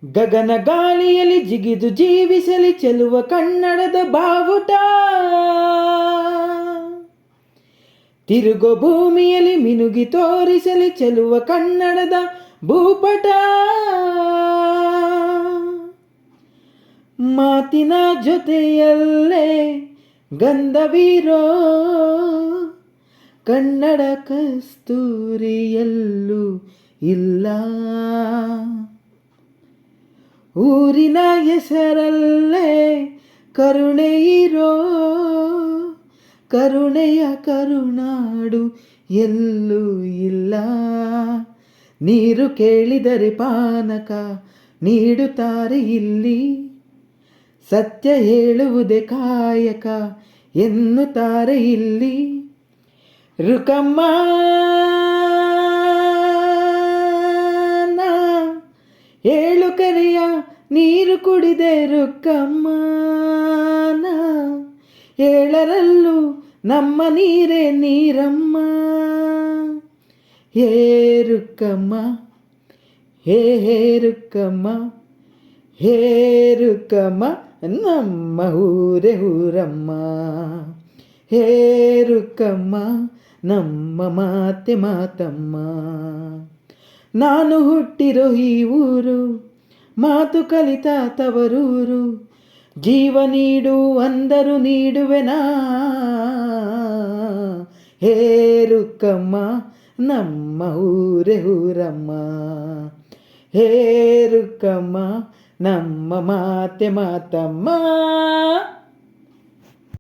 ಗಗನ ಗಾಳಿಯಲ್ಲಿ ಜಿಗಿದು ಜೀವಿಸಲಿ ಚೆಲುವ ಕನ್ನಡದ ಬಾವುಟ. ತಿರುಗೋ ಭೂಮಿಯಲ್ಲಿ ಮಿನುಗಿ ತೋರಿಸಲಿ ಚೆಲುವ ಕನ್ನಡದ ಭೂಪಟ. ಮಾತಿನ ಜೊತೆಯಲ್ಲೇ ಗಂಧವೀರೋ ಕನ್ನಡ ಕಸ್ತೂರಿಯಲ್ಲೂ ಇಲ್ಲ. ಊರಿನ ಹೆಸರಲ್ಲೇ ಕರುಣೆ ಇರೋ ಕರುಣೆಯ ಕರುನಾಡು ಎಲ್ಲೂ ಇಲ್ಲ. ನೀರು ಕೇಳಿದರೆ ಪಾನಕ ನೀಡುತ್ತಾರೆ ಇಲ್ಲಿ. ಸತ್ಯ ಹೇಳುವುದೇ ಕಾಯಕ ಎನ್ನುತ್ತಾರೆ ಇಲ್ಲಿ. ರುಕಮ್ಮ ಏಳು ಕರೆಯ ನೀರು ಕುಡಿದೆ ರುಕ್ಕಮ್ಮ. ಏಳರಲ್ಲೂ ನಮ್ಮ ನೀರೇ ನೀರಮ್ಮ. ಹೇ ರುಕ್ಕಮ್ಮ, ಹೇ ರುಕ್ಕಮ್ಮ, ಹೇ ರುಕ್ಕಮ್ಮ, ನಮ್ಮ ಊರೇ ಊರಮ್ಮ. ಹೇ ರುಕ್ಕಮ್ಮ, ನಮ್ಮ ಮಾತೆ ಮಾತಮ್ಮ. ನಾನು ಹುಟ್ಟಿರೋ ಈ ಊರು, ಮಾತು ಕಲಿತ ತವರೂರು. ಜೀವ ನೀಡು ಅಂದರು ನೀಡುವೆನಾ. ಹೇ ರುಕ್ಕಮ್ಮ, ನಮ್ಮ ಊರೇ ಊರಮ್ಮ. ಹೇ ರುಕ್ಕಮ್ಮ, ನಮ್ಮ ಮಾತೆ ಮಾತಮ್ಮ.